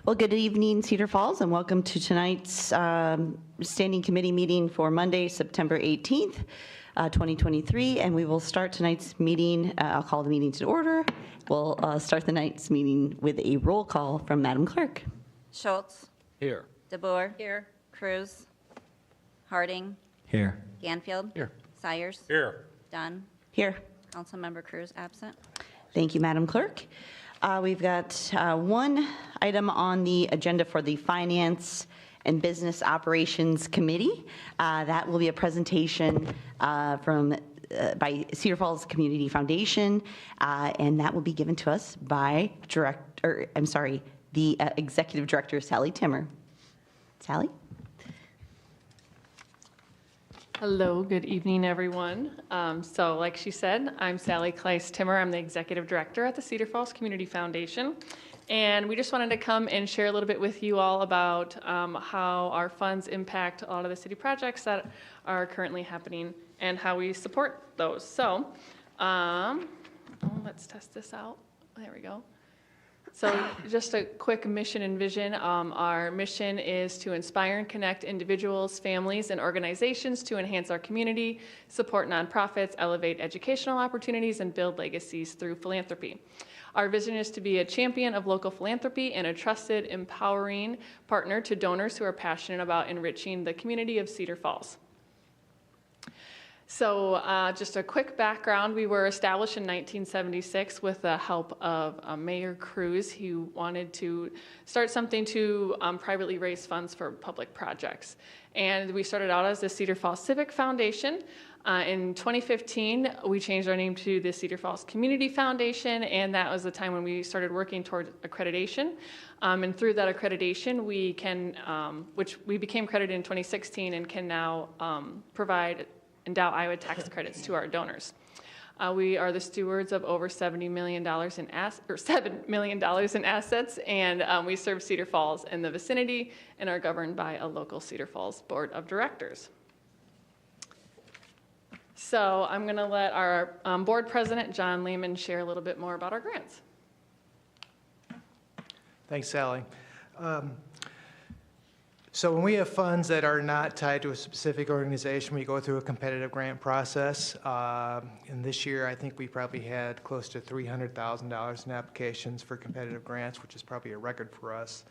Well, good evening, Cedar Falls, and welcome to tonight's Standing Committee meeting for Monday, September 18th, 2023. And we will start tonight's meeting. I'll call the meeting to order. We'll start the night's meeting with a roll call from Madam Clerk. Schultz. Here. DeBoer. Here. Cruz. Harding. Here. Ganfield. Here. Sayers. Here. Dunn. Here. Councilmember Cruz absent. Thank you, Madam Clerk. We've got one item on the agenda for the Finance and Business Operations Committee. That will be a presentation by Cedar Falls Community Foundation, and that will be given to us by the Executive Director, Sally Timmer. Sally? Hello, good evening, everyone. So like she said, I'm Sally Timmer. I'm the Executive Director at the Cedar Falls Community Foundation. And we just wanted to come and share a little bit with you all about how our funds impact a lot of the city projects that are currently happening and how we support those. So let's test this out. There we go. So just a quick mission and vision. Our mission is to inspire and connect individuals, families, and organizations to enhance our community, support nonprofits, elevate educational opportunities, and build legacies through philanthropy. Our vision is to be a champion of local philanthropy and a trusted, empowering partner to donors who are passionate about enriching the community of Cedar Falls. So just a quick background, we were established in 1976 with the help of Mayor Cruz, who wanted to start something to privately raise funds for public projects. And we started out as the Cedar Falls Civic Foundation. In 2015, we changed our name to the Cedar Falls Community Foundation, and that was the time when we started working toward accreditation. And through that accreditation, we can, which we became accredited in 2016 and can now endow Iowa tax credits to our donors. We are the stewards of over $70 million $7 million in assets, and we serve Cedar Falls and the vicinity and are governed by a local Cedar Falls Board of Directors. So I'm going to let our board president, John Lehman, share a little bit more about our grants. Thanks, Sally. So when we have funds that are not tied to a specific organization, we go through a competitive grant process. And this year, I think we probably had close to $300,000 in applications for competitive grants, which is probably a record for us.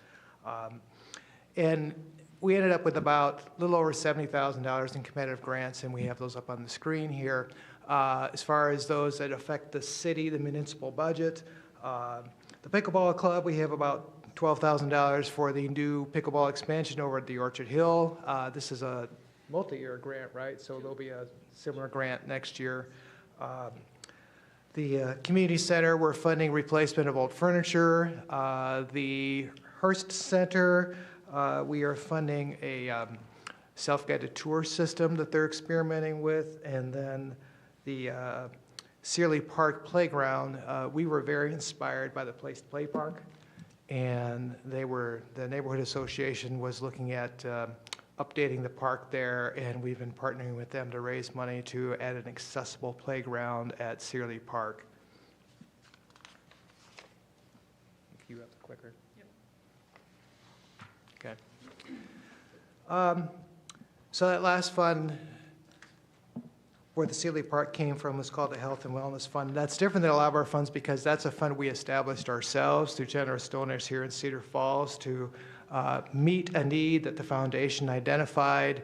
And we ended up with about a little over $70,000 in competitive grants, and we have those up on the screen here. As far as those that affect the city, the municipal budget, the Pickleball Club, we have about $12,000 for the new pickleball expansion over at the Orchard Hill. This is a multi-year grant, right? So there'll be a similar grant next year. The community center, we're funding replacement of old furniture. The Hearst Center, we are funding a self-guided tour system that they're experimenting with. And then the Searly Park Playground, we were very inspired by the Place to Play Park. And the neighborhood association was looking at updating the park there, and we've been partnering with them to raise money to add an accessible playground at Searly Park. You have the clicker. Yep. Okay. So that last fund where the Searly Park came from was called the Health and Wellness Fund. That's different than a lot of our funds because that's a fund we established ourselves through generous donors here in Cedar Falls to meet a need that the foundation identified.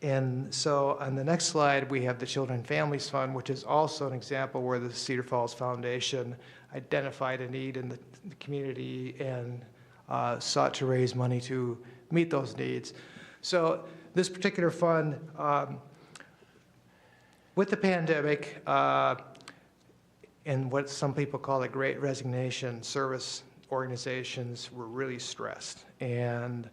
And so on the next slide, we have the Children and Families Fund, which is also an example where the Cedar Falls Foundation identified a need in the community and sought to raise money to meet those needs. So this particular fund, with the pandemic and what some people call the Great Resignation, service organizations were really stressed. And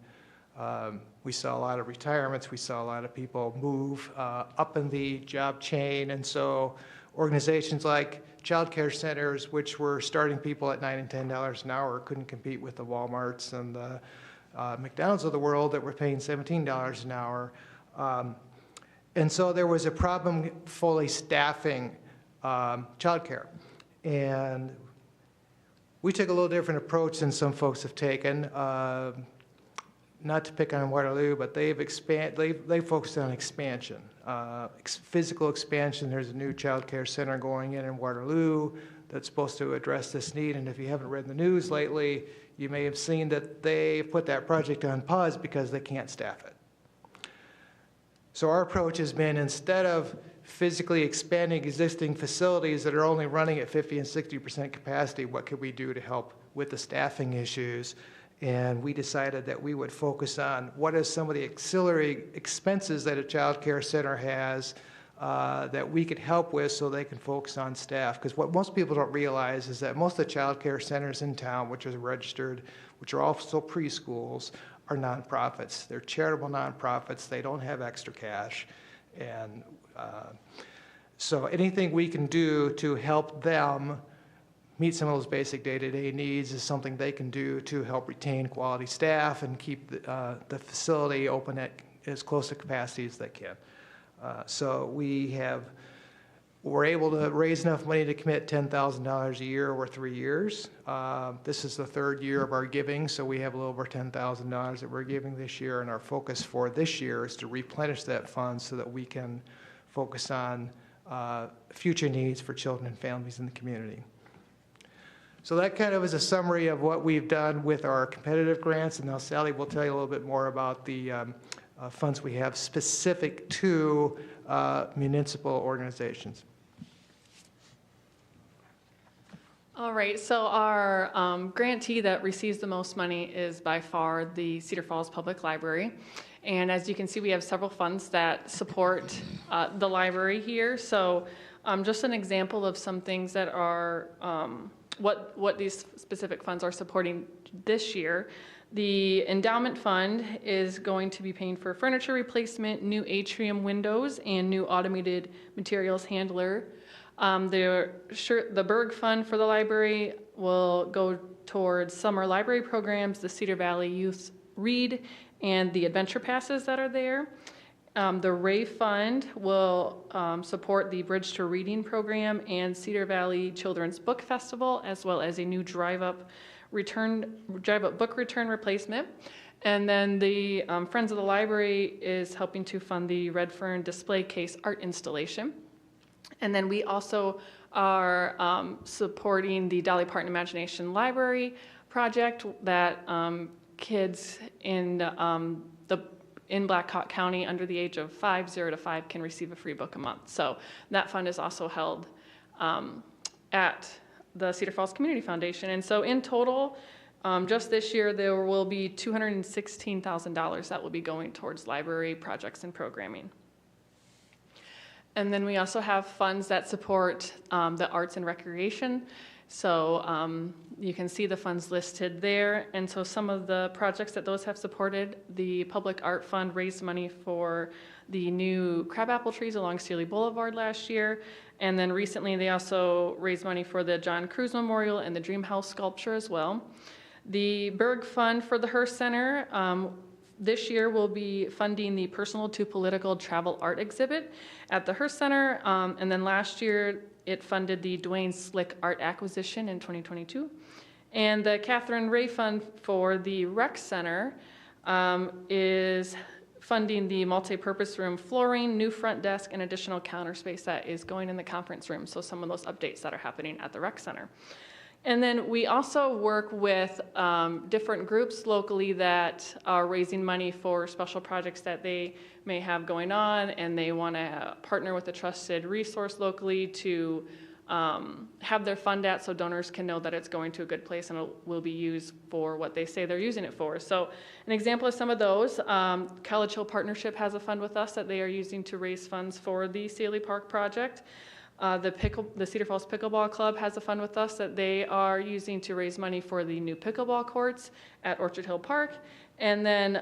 we saw a lot of retirements. We saw a lot of people move up in the job chain. And so organizations like child care centers, which were starting people at $9 and $10 an hour, couldn't compete with the Walmarts and the McDonald's of the world that were paying $17 an hour. And so there was a problem fully staffing childcare. And We took a little different approach than some folks have taken. Not to pick on Waterloo, but they focused on expansion, physical expansion. There's a new child care center going in Waterloo that's supposed to address this need. And if you haven't read the news lately, you may have seen that they put that project on pause because they can't staff it. So our approach has been, instead of physically expanding existing facilities that are only running at 50 and 60% capacity, what could we do to help with the staffing issues? And we decided that we would focus on what are some of the auxiliary expenses that a child care center has that we could help with so they can focus on staff. Because what most people don't realize is that most of the child care centers in town, which are registered, which are also preschools, are nonprofits. They're charitable nonprofits. They don't have extra cash. And so anything we can do to help them meet some of those basic day-to-day needs is something they can do to help retain quality staff and keep the facility open at as close to capacity as they can. So we're able to raise enough money to commit $10,000 a year over 3 years. This is the third year of our giving, so we have a little over $10,000 that we're giving this year, and our focus for this year is to replenish that fund so that we can focus on future needs for children and families in the community. So that kind of is a summary of what we've done with our competitive grants, and now Sally will tell you a little bit more about the funds we have specific to municipal organizations. All right, so our grantee that receives the most money is by far the Cedar Falls Public Library. And as you can see, we have several funds that support the library here. So just an example of some things that are what these specific funds are supporting this year. The endowment fund is going to be paying for furniture replacement, new atrium windows, and new automated materials handler. The Berg Fund for the library will go towards summer library programs, the Cedar Valley Youth Read, and the adventure passes that are there. The Ray Fund will support the Bridge to Reading program and Cedar Valley Children's Book Festival, as well as a new drive-up book return replacement. And then the Friends of the Library is helping to fund the Redfern display case art installation. And then we also are supporting the Dolly Parton Imagination Library project that kids in Black Hawk County under the age of 0 to 5 can receive a free book a month. So that fund is also held at the Cedar Falls Community Foundation. And so in total, just this year, there will be $216,000 that will be going towards library projects and programming. And then we also have funds that support the arts and recreation. So you can see the funds listed there. And so some of the projects that those have supported, the Public Art Fund raised money for the new crabapple trees along Sealy Boulevard last year. And then recently they also raised money for the John Cruz Memorial and the Dream House sculpture as well. The Berg Fund for the Hearst Center this year will be funding the Personal to Political Travel Art exhibit at the Hearst Center. And then last year it funded the Dwayne Slick Art Acquisition in 2022. And the Catherine Ray Fund for the Rec Center is funding the multi-purpose room flooring, new front desk, and additional counter space that is going in the conference room. So some of those updates that are happening at the Rec Center. And then we also work with different groups locally that are raising money for special projects that they may have going on, and they want to partner with a trusted resource locally to have their fund at, so donors can know that it's going to a good place and it will be used for what they say they're using it for. So an example of some of those, College Hill Partnership has a fund with us that they are using to raise funds for the Sealy Park project. The Cedar Falls Pickleball Club has a fund with us that they are using to raise money for the new pickleball courts at Orchard Hill Park. And then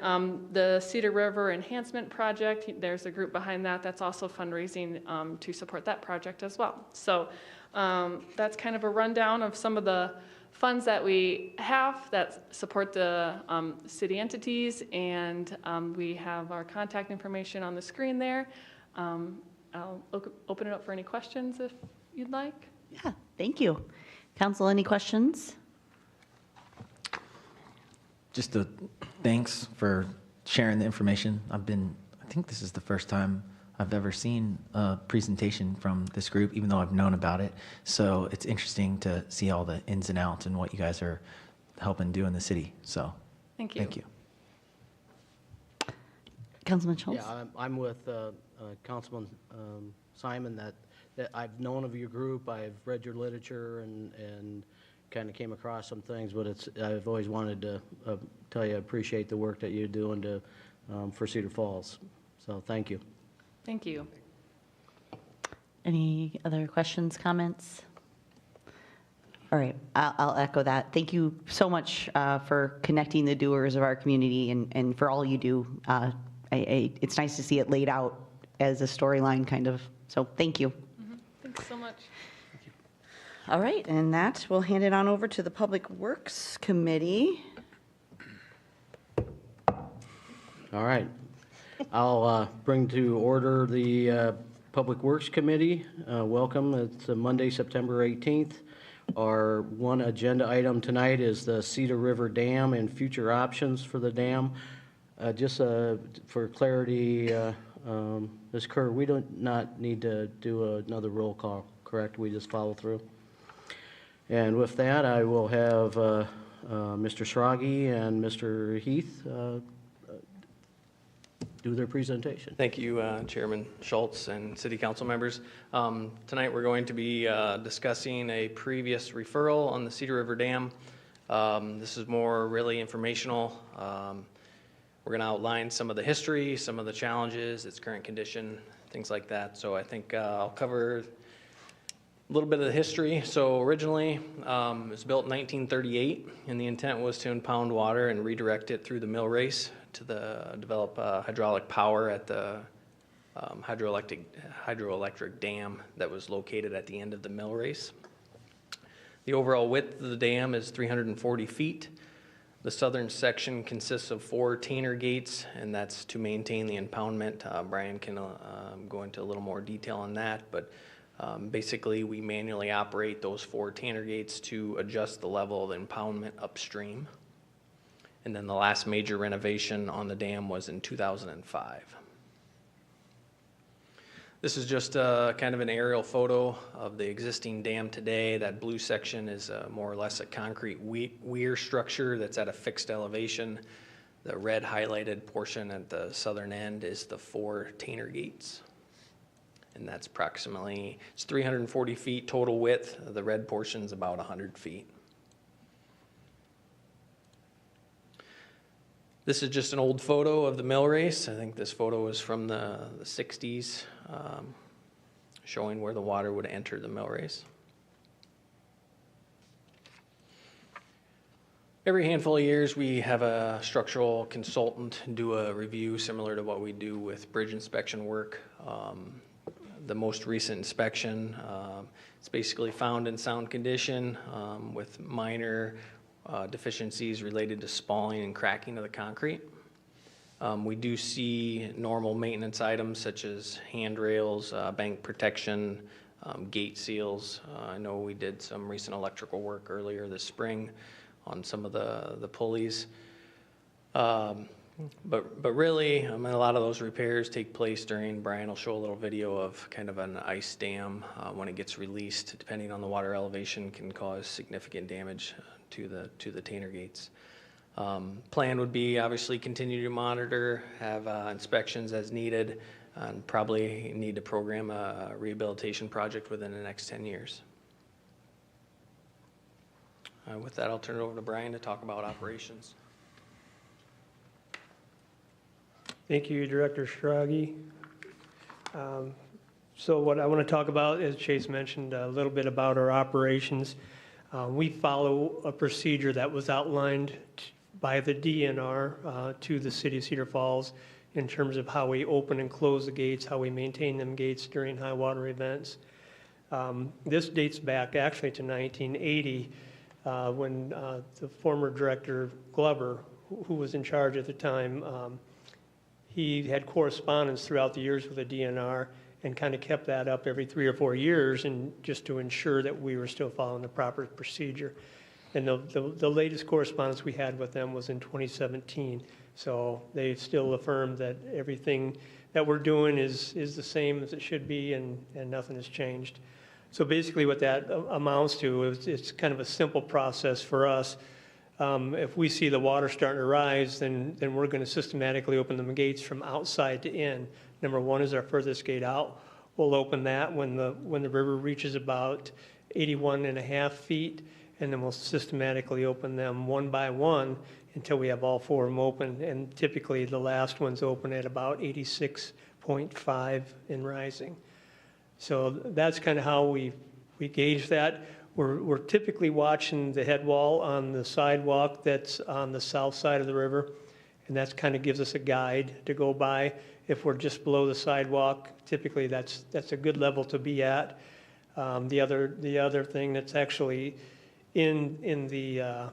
the Cedar River Enhancement Project, there's a group behind that that's also fundraising to support that project as well. So that's kind of a rundown of some of the funds that we have that support the city entities, and we have our contact information on the screen there. I'll open it up for any questions if you'd like. Yeah, thank you. Council, any questions? just a thanks for sharing the information. I think this is the first time I've ever seen a presentation from this group, even though I've known about it. So it's interesting to see all the ins and outs and what you guys are helping do in the city. So Thank you. thank you. Councilman Schultz? Yeah, I'm with Councilman Simon, that I've known of your group, I've read your literature and kind of came across some things, but I've always wanted to tell you I appreciate the work that you're doing for Cedar Falls. So thank you. Thank you. Any other questions, comments? All right, I'll echo that. Thank you so much for connecting the doers of our community and for all you do. It's nice to see it laid out as a storyline, kind of. So thank you. Thanks so much. All right, and that, we'll hand it on over to the Public Works Committee. All right. I'll bring to order the Public Works Committee. Welcome. It's Monday, September 18th. Our one agenda item tonight is the Cedar River Dam and future options for the dam. Just for clarity, Ms. Kerr, we do not need to do another roll call, correct? We just follow through. And with that, I will have Mr. Schrage and Mr. Heath do their presentation. Thank you, Chairman Schultz and City Council members. Tonight we're going to be discussing a previous referral on the Cedar River Dam. This is more really informational. We're going to outline some of the history, some of the challenges, its current condition, things like that. So I think I'll cover a little bit of the history. So originally, it was built in 1938, and the intent was to impound water and redirect it through the mill race to develop hydraulic power at the hydroelectric dam that was located at the end of the mill race. The overall width of the dam is 340 feet. The southern section consists of 4 Tainer gates, and that's to maintain the impoundment. Brian can go into a little more detail on that, but basically we manually operate those 4 Tainer gates to adjust the level of the impoundment upstream. And then the last major renovation on the dam was in 2005. This is just kind of an aerial photo of the existing dam today. That blue section is more or less a concrete weir structure that's at a fixed elevation. The red highlighted portion at the southern end is the 4 Tainer gates. And that's approximately, it's 340 feet total width. The red portion is about 100 feet. This is just an old photo of the mill race. I think this photo is from the 60s, showing where the water would enter the mill race. Every handful of years, we have a structural consultant do a review similar to what we do with bridge inspection work. The most recent inspection, it's basically found in sound condition with minor deficiencies related to spalling and cracking of the concrete. We do see normal maintenance items such as handrails, bank protection, gate seals. I know we did some recent electrical work earlier this spring on some of the pulleys. But really, I mean, a lot of those repairs take place during, Brian will show a little video of kind of an ice dam when it gets released, depending on the water elevation, can cause significant damage to the Tainer gates. Plan would be obviously continue to monitor, have inspections as needed, and probably need to program a rehabilitation project within the next 10 years. With that, I'll turn it over to Brian to talk about operations. Thank you, Director Schrage. So what I want to talk about, as Chase mentioned, a little bit about our operations. We follow a procedure that was outlined by the DNR to the City of Cedar Falls in terms of how we open and close the gates, how we maintain them gates during high water events. This dates back actually to 1980 when the former Director Glover, who was in charge at the time, he had correspondence throughout the years with the DNR and kind of kept that up every 3 or 4 years, and just to ensure that we were still following the proper procedure. And the latest correspondence we had with them was in 2017. So they still affirmed that everything that we're doing is the same as it should be, and nothing has changed. So basically what that amounts to is it's kind of a simple process for us. If we see the water starting to rise, then we're going to systematically open the gates from outside to in. Number one is our furthest gate out. We'll open that when the river reaches about 81.5 feet, and then we'll systematically open them one by one until we have all four of them open. And typically the last one's open at about 86.5 and rising. So that's kind of how we gauge that. We're typically watching the head wall on the sidewalk that's on the south side of the river, and that kind of gives us a guide to go by. If we're just below the sidewalk, typically that's a good level to be at. The other thing that's actually in the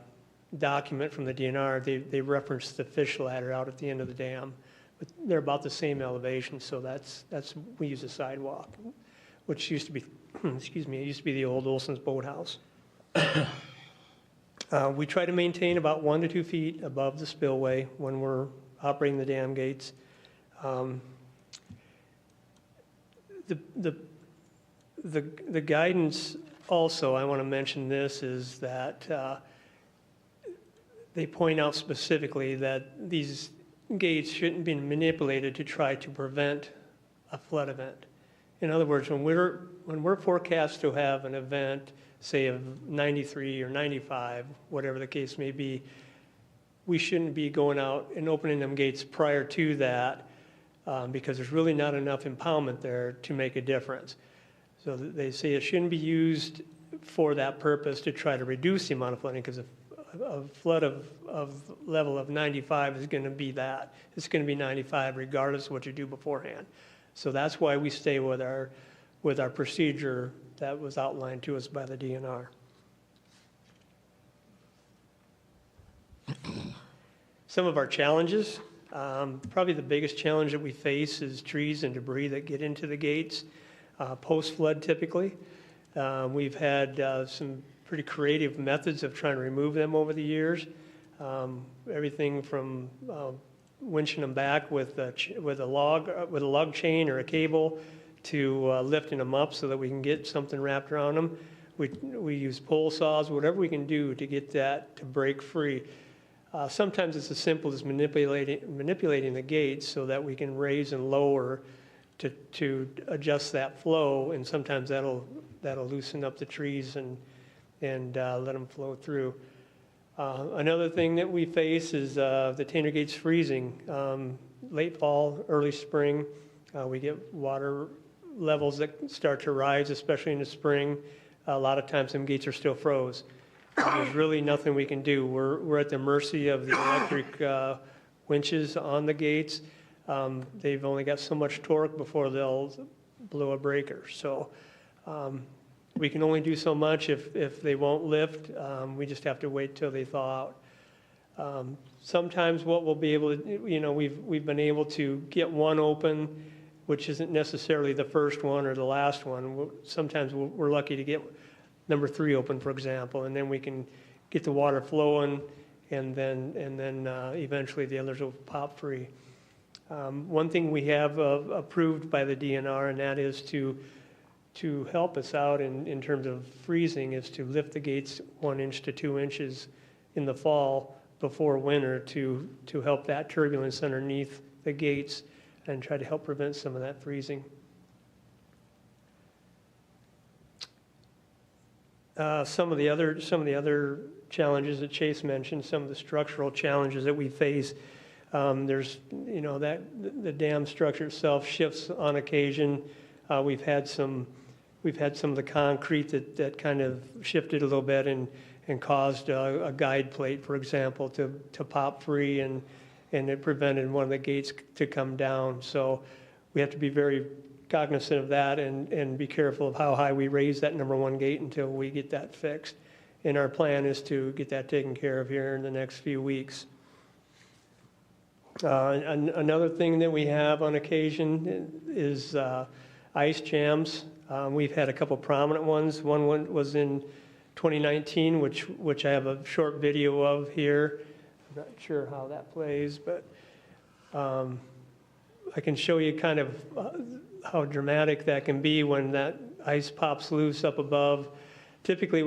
document from the DNR, they reference the fish ladder out at the end of the dam, but they're about the same elevation, so we use a sidewalk, which used to be, excuse me, it used to be the old Olson's Boathouse. We try to maintain about 1 to 2 feet above the spillway when we're operating the dam gates. The guidance also, I want to mention this, is that they point out specifically that these gates shouldn't be manipulated to try to prevent a flood event. In other words, when we're forecast to have an event, say of 93 or 95, whatever the case may be, we shouldn't be going out and opening them gates prior to that because there's really not enough impoundment there to make a difference. So they say it shouldn't be used for that purpose to try to reduce the amount of flooding, because a flood of level of 95 is going to be that. It's going to be 95 regardless of what you do beforehand. So that's why we stay with our procedure that was outlined to us by the DNR. Some of our challenges, probably the biggest challenge that we face is trees and debris that get into the gates post-flood typically. We've had some pretty creative methods of trying to remove them over the years. Everything from winching them back with a log chain or a cable to lifting them up so that we can get something wrapped around them. We use pole saws, whatever we can do to get that to break free. Sometimes it's as simple as manipulating the gates so that we can raise and lower to adjust that flow, and sometimes that'll loosen up the trees and let them flow through. Another thing that we face is the Tainer gates freezing. Late fall, early spring, we get water levels that start to rise, especially in the spring. A lot of times them gates are still froze. There's really nothing we can do. We're at the mercy of the electric winches on the gates. They've only got so much torque before they'll blow a breaker. So we can only do so much if they won't lift. We just have to wait till they thaw out. Sometimes what we'll be able to, we've been able to get one open, which isn't necessarily the first one or the last one. Sometimes we're lucky to get number 3 open, for example, and then we can get the water flowing, and then eventually the others will pop free. One thing we have approved by the DNR, and that is to help us out in terms of freezing, is to lift the gates 1 inch to 2 inches in the fall before winter to help that turbulence underneath the gates and try to help prevent some of that freezing. Some of the other challenges that Chase mentioned, some of the structural challenges that we face. There's, that the dam structure itself shifts on occasion. We've had some of the concrete that kind of shifted a little bit and caused a guide plate, for example, to pop free, and it prevented one of the gates to come down. So we have to be very cognizant of that and be careful of how high we raise that number 1 gate until we get that fixed. And our plan is to get that taken care of here in the next few weeks. Another thing that we have on occasion is ice jams. We've had a couple prominent ones. One was in 2019, which I have a short video of here. I'm not sure how that plays, but I can show you kind of how dramatic that can be when that ice pops loose up above. Typically,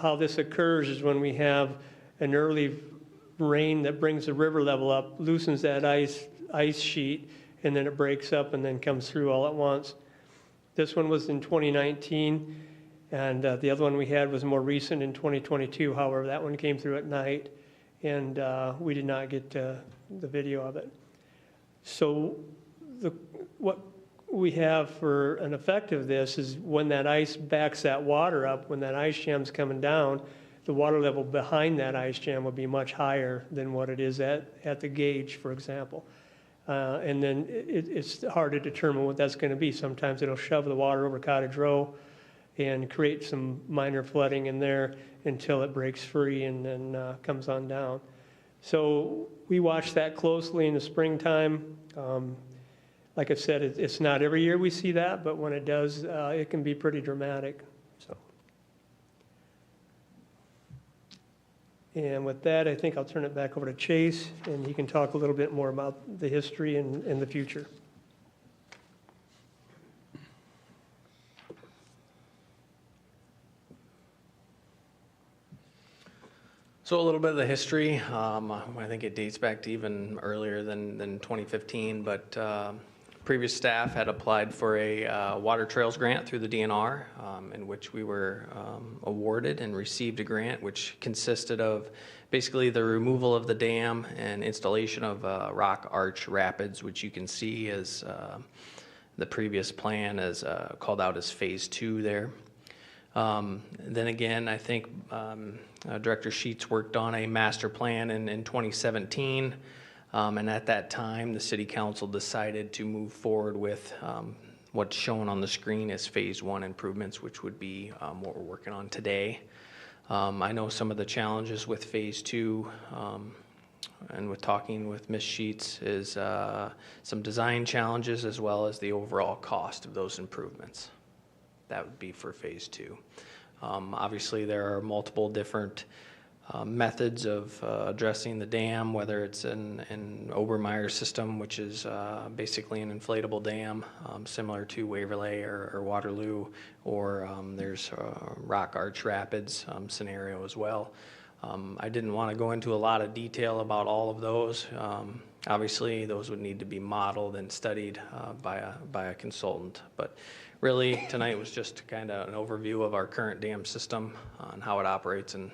how this occurs is when we have an early rain that brings the river level up, loosens that ice sheet, and then it breaks up and then comes through all at once. This one was in 2019, and the other one we had was more recent in 2022. However, that one came through at night, and we did not get the video of it. So what we have for an effect of this is when that ice backs that water up, when that ice jam's coming down, the water level behind that ice jam will be much higher than what it is at the gauge, for example. And then it's hard to determine what that's going to be. Sometimes it'll shove the water over Cottage Row and create some minor flooding in there until it breaks free and then comes on down. So we watch that closely in the springtime. Like I said, it's not every year we see that, but when it does, it can be pretty dramatic. So, and with that, I think I'll turn it back over to Chase, and he can talk a little bit more about the history and the future. So a little bit of the history. I think it dates back to even earlier than 2015, but previous staff had applied for a water trails grant through the DNR, in which we were awarded and received a grant which consisted of basically the removal of the dam and installation of rock arch rapids, which you can see as the previous plan as called out as phase 2 there. Then again, I think Director Sheets worked on a master plan in 2017, and at that time, the City Council decided to move forward with what's shown on the screen as phase 1 improvements, which would be what we're working on today. I know some of the challenges with phase 2, and with talking with Ms. Sheets, is some design challenges as well as the overall cost of those improvements. That would be for phase 2. Obviously, there are multiple different methods of addressing the dam, whether it's an Obermeyer system, which is basically an inflatable dam, similar to Waverly or Waterloo, or there's rock arch rapids scenario as well. I didn't want to go into a lot of detail about all of those. Obviously, those would need to be modeled and studied by a consultant, but really, tonight was just kind of an overview of our current dam system and how it operates and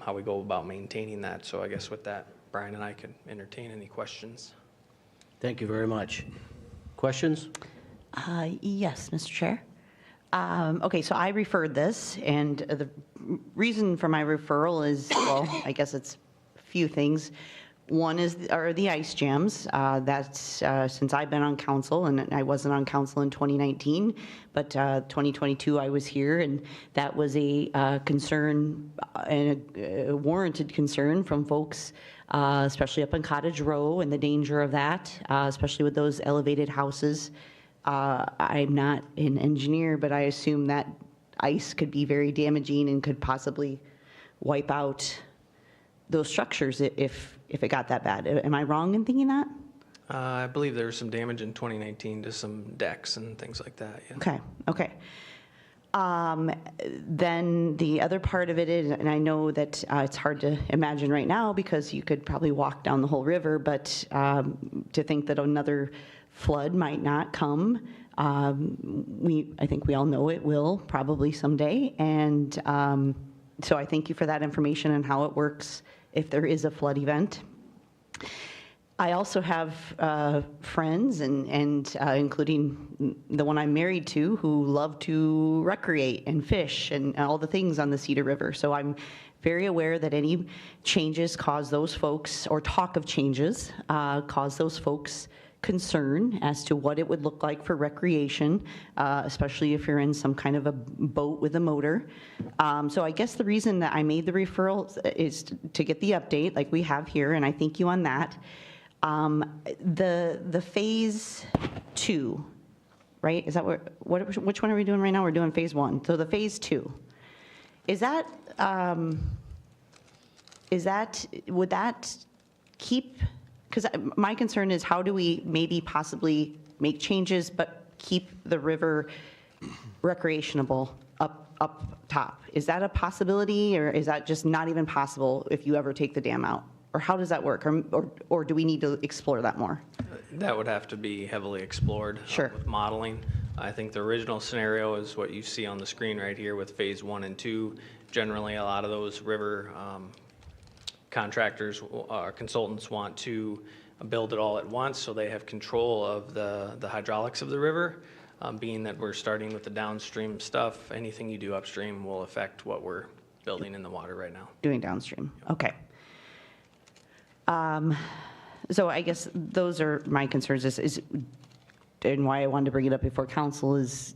how we go about maintaining that. So I guess with that, Brian and I could entertain any questions. Thank you very much. Questions? Yes, Mr. Chair. Okay, so I referred this, and the reason for my referral is, well, I guess it's a few things. One are the ice jams. That's since I've been on council, and I wasn't on council in 2019, but 2022 I was here, and that was a concern and a warranted concern from folks, especially up on Cottage Row, and the danger of that, especially with those elevated houses. I'm not an engineer, but I assume that ice could be very damaging and could possibly wipe out those structures if it got that bad. Am I wrong in thinking that? I believe there was some damage in 2019 to some decks and things like that. Yeah. Okay. Then the other part of it is, and I know that it's hard to imagine right now because you could probably walk down the whole river, but to think that another flood might not come, I think we all know it will probably someday, and so I thank you for that information and how it works if there is a flood event. I also have friends, and including the one I'm married to, who love to recreate and fish and all the things on the Cedar River. So I'm very aware that any changes cause those folks, or talk of changes, cause those folks concern as to what it would look like for recreation, especially if you're in some kind of a boat with a motor. So I guess the reason that I made the referral is to get the update like we have here, and I thank you on that. The phase 2, right? Is that which one are we doing right now? We're doing phase 1. So the phase 2. Is that, would that keep, because my concern is how do we maybe possibly make changes but keep the river recreationable up top? Is that a possibility, or is that just not even possible if you ever take the dam out? Or how does that work? Or do we need to explore that more? That would have to be heavily explored Sure. with modeling. I think the original scenario is what you see on the screen right here with phase 1 and 2. Generally, a lot of those river contractors, consultants want to build it all at once so they have control of the hydraulics of the river. Being that we're starting with the downstream stuff, anything you do upstream will affect what we're building in the water right now. Doing downstream, okay. So I guess those are my concerns, and why I wanted to bring it up before council is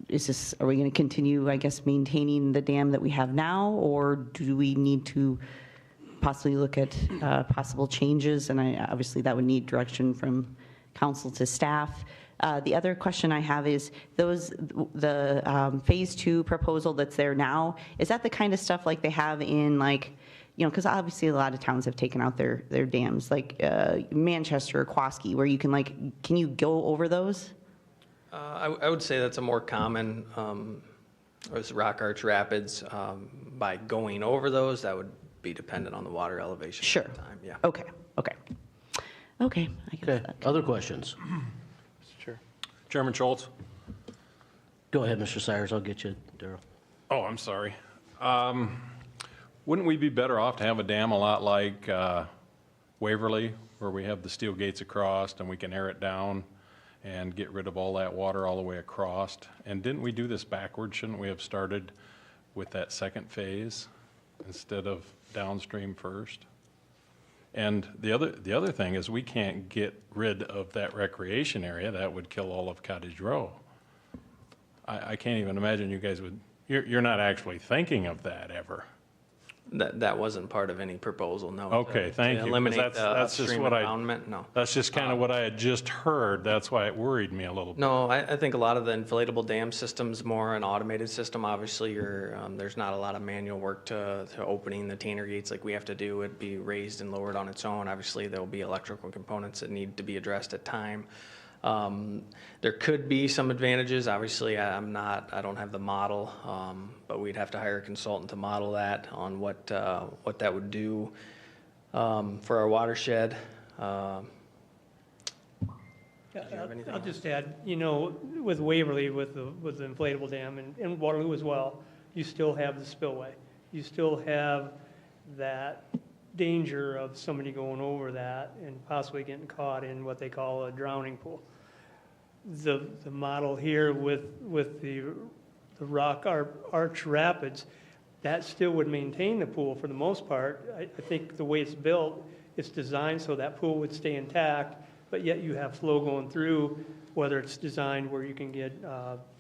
this, are we going to continue, I guess, maintaining the dam that we have now, or do we need to possibly look at possible changes? And obviously that would need direction from council to staff. The other question I have is the phase 2 proposal that's there now, is that the kind of stuff like they have in because obviously a lot of towns have taken out their dams, like Manchester or Quoski, where you can you go over those? I would say that's a more common, as Rock Arch Rapids. By going over those, that would be dependent on the water elevation Sure. at the time. Yeah. Okay. I guess Okay, that. other questions? Chairman Schultz? Go ahead, Mr. Cyrus, I'll get you, Darrell. Oh, I'm sorry. Wouldn't we be better off to have a dam a lot like Waverly, where we have the steel gates across and we can air it down and get rid of all that water all the way across? And didn't we do this backwards? Shouldn't we have started with that second phase instead of downstream first? And the other thing is we can't get rid of that recreation area. That would kill all of Cottage Row. I can't even imagine you guys would, you're not actually thinking of that ever. That wasn't part of any proposal, no. Okay, thank you, 'cause Eliminate the that's just upstream what impoundment, no. That's just kind of what I had just heard. That's why it worried me a little bit. No, I think a lot of the inflatable dam system's more an automated system. Obviously, there's not a lot of manual work to opening the Tanner gates like we have to do. It'd be raised and lowered on its own. Obviously, there'll be electrical components that need to be addressed at time. There could be some advantages. Obviously, I don't have the model, but we'd have to hire a consultant to model that on what that would do for our watershed. Yeah, you have anything I'll just add, with Waverly, with the inflatable dam, and Waterloo as well, you still have the spillway. You still have that danger of somebody going over that and possibly getting caught in what they call a drowning pool. The model here with the Rock Arch Rapids, that still would maintain the pool for the most part. I think the way it's built, it's designed so that pool would stay intact, but yet you have flow going through, whether it's designed where you can get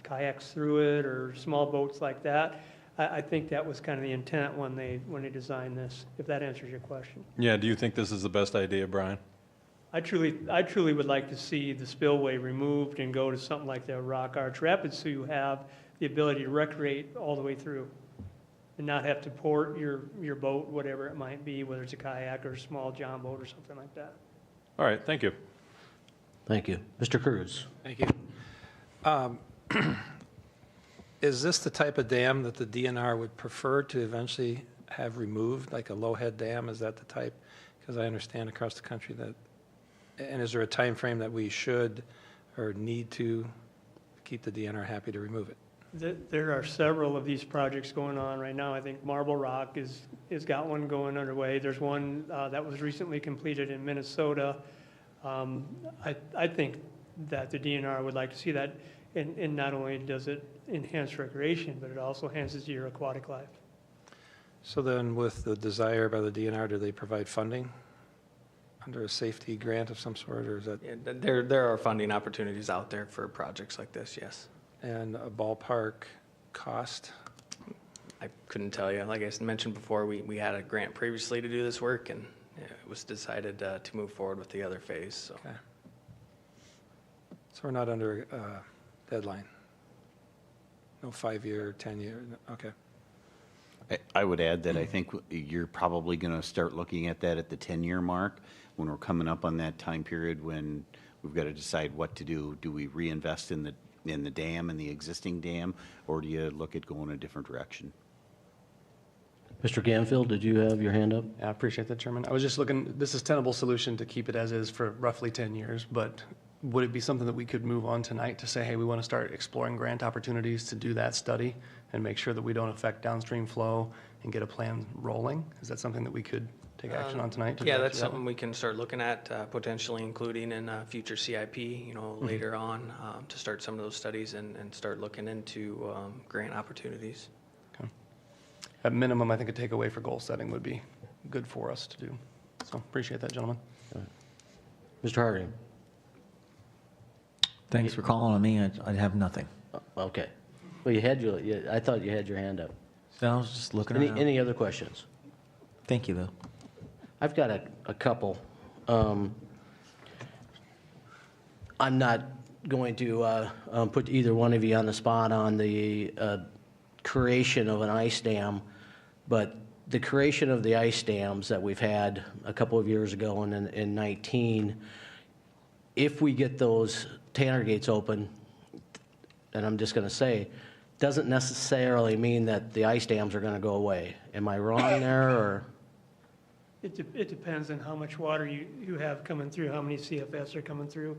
kayaks through it or small boats like that. I think that was kind of the intent when they designed this, if that answers your question. Yeah, do you think this is the best idea, Brian? I truly would like to see the spillway removed and go to something like the Rock Arch Rapids, so you have the ability to recreate all the way through and not have to port your boat, whatever it might be, whether it's a kayak or a small john boat or something like that. All right, thank you. Thank you. Mr. Cruz? Thank you. Is this the type of dam that the DNR would prefer to eventually have removed, like a low-head dam? Is that the type? Because I understand across the country that, and is there a time frame that we should or need to keep the DNR happy to remove it? There are several of these projects going on right now. I think Marble Rock is got one going underway. There's one that was recently completed in Minnesota. I think that the DNR would like to see that, and not only does it enhance recreation, but it also enhances your aquatic life. So then with the desire by the DNR, do they provide funding under a safety grant of some sort, or is that? Yeah, there are funding opportunities out there for projects like this, yes. And a ballpark cost? I couldn't tell you. Like I mentioned before, we had a grant previously to do this work, and it was decided to move forward with the other phase. So. Okay. So we're not under deadline? No 5-year, 10-year, okay. I would add that I think you're probably going to start looking at that at the 10-year mark, when we're coming up on that time period when we've got to decide what to do. Do we reinvest in the dam, in the existing dam, or do you look at going a different direction? Mr. Ganfield, did you have your hand up? Yeah, I appreciate that, Chairman. I was just looking, this is tenable solution to keep it as is for roughly 10 years, but would it be something that we could move on tonight to say, hey, we want to start exploring grant opportunities to do that study and make sure that we don't affect downstream flow and get a plan rolling? Is that something that we could take action on tonight? Yeah, that's something we can start looking at, potentially including in future CIP, later on, to start some of those studies and start looking into grant opportunities. Okay. At minimum, I think a takeaway for goal setting would be good for us to do. So appreciate that, gentlemen. Mr. Harding? Thanks for calling on me. I have nothing. Okay. Well, I thought you had your hand up. So I was just looking around. Any other questions? Thank you, though. I've got a couple. I'm not going to put either one of you on the spot on the creation of an ice dam, but the creation of the ice dams that we've had a couple of years ago and in 19, if we get those Tanner gates open, and I'm just going to say, doesn't necessarily mean that the ice dams are going to go away. Am I wrong there, or? It depends on how much water you have coming through, how many CFS are coming through.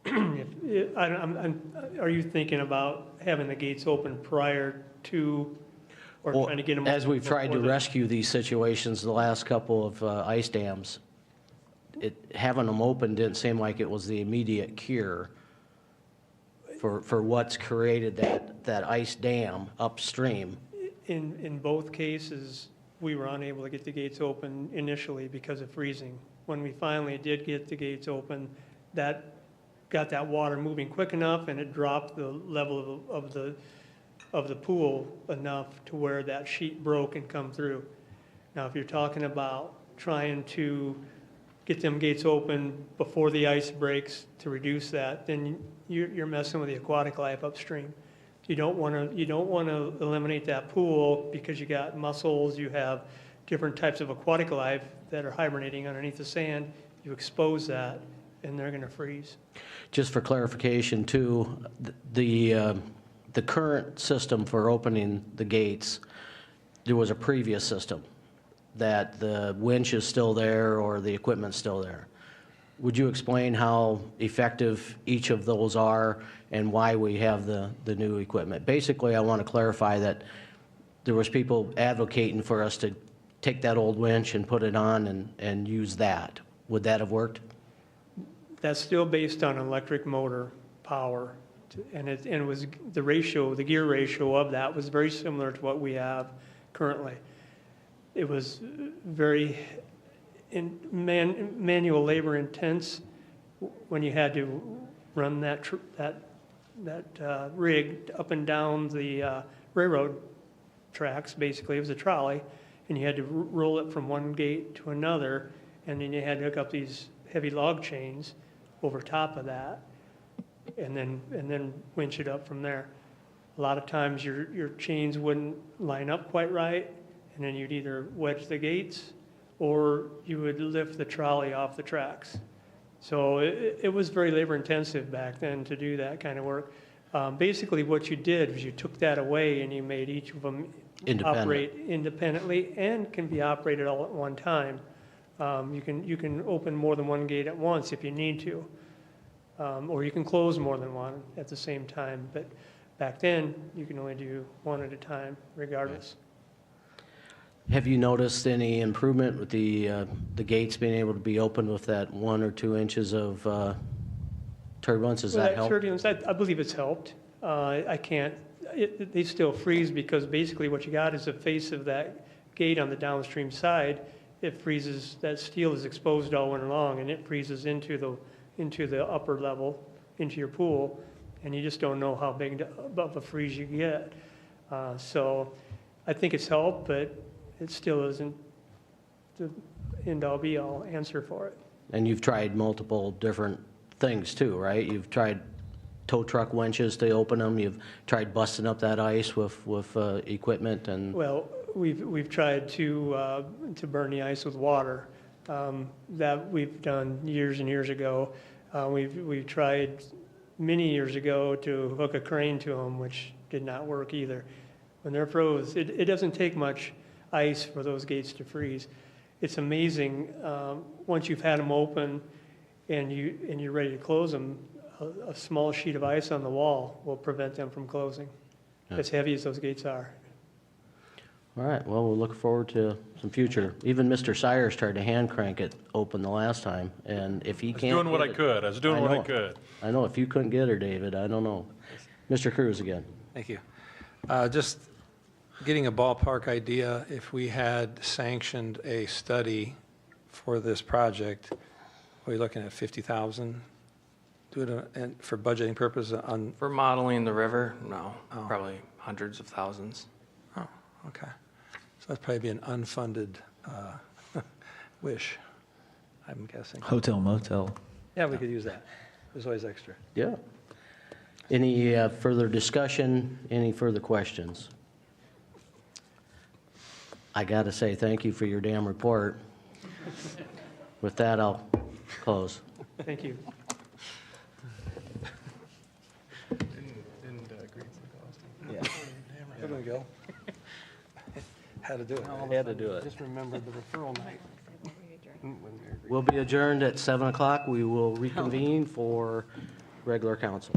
Are you thinking about having the gates open prior to, or Well, trying to get them? as we've tried to before the- rescue these situations the last couple of ice dams, having them open didn't seem like it was the immediate cure for what's created that ice dam upstream. In both cases, we were unable to get the gates open initially because of freezing. When we finally did get the gates open, that got that water moving quick enough, and it dropped the level of the pool enough to where that sheet broke and come through. Now, if you're talking about trying to get them gates open before the ice breaks to reduce that, then you're messing with the aquatic life upstream. You don't want to eliminate that pool because you got mussels, you have different types of aquatic life that are hibernating underneath the sand. You expose that, and they're going to freeze. Just for clarification too, the current system for opening the gates, there was a previous system that the winch is still there or the equipment's still there. Would you explain how effective each of those are and why we have the new equipment? Basically, I want to clarify that there was people advocating for us to take that old winch and put it on and use that. Would that have worked? That's still based on electric motor power, and it was the gear ratio of that was very similar to what we have currently. It was very manual labor intense when you had to run that rig up and down the railroad tracks. Basically, it was a trolley, and you had to roll it from one gate to another, and then you had to hook up these heavy log chains over top of that, and then winch it up from there. A lot of times your chains wouldn't line up quite right, and then you'd either wedge the gates or you would lift the trolley off the tracks. So it was very labor intensive back then to do that kind of work. Basically what you did was you took that away and you made each of them operate independently and can be operated all at one time. You can open more than one gate at once if you need to, or you can close more than one at the same time. But back then, you can only do one at a time, regardless. Have you noticed any improvement with the gates being able to be opened with that 1 or 2 inches of turbulence? Does that help? Turbulence, I believe it's helped. I can't. They still freeze because basically what you got is the face of that gate on the downstream side. It freezes. That steel is exposed all winter long, and it freezes into the upper level, into your pool, and you just don't know how big of a freeze you get. So I think it's helped, but it still isn't the end-all be-all answer for it. And you've tried multiple different things too, right? You've tried tow truck winches to open them. You've tried busting up that ice with equipment and. Well, we've tried to burn the ice with water. That we've done years and years ago. We've tried many years ago to hook a crane to them, which did not work either. When they're froze, it doesn't take much ice for those gates to freeze. It's amazing, once you've had them open and you're ready to close them, a small sheet of ice on the wall will prevent them from closing, as heavy as those gates are. All right, well, we'll look forward to some future. Even Mr. Sires tried to hand crank it open the last time, and if he can't. Doing what I get it- could. I was doing what I know. could. I know, if you couldn't get her, David, I don't know. Mr. Cruz again. Thank you. Just getting a ballpark idea, if we had sanctioned a study for this project, are we looking at 50,000? Do it and for budgeting purposes on, For modeling the river, no, Oh. probably hundreds of thousands. oh, okay. So that'd probably be an unfunded wish, I'm guessing. Hotel motel. Yeah, we could use that. There's always extra. Yeah. Any further discussion, any further questions? I got to say thank you for your damn report. With that, I'll close. Thank you. There we go. Had to do it. Had to do it. Just remember the referral night. We'll be adjourned at 7 o'clock. We will reconvene for regular council.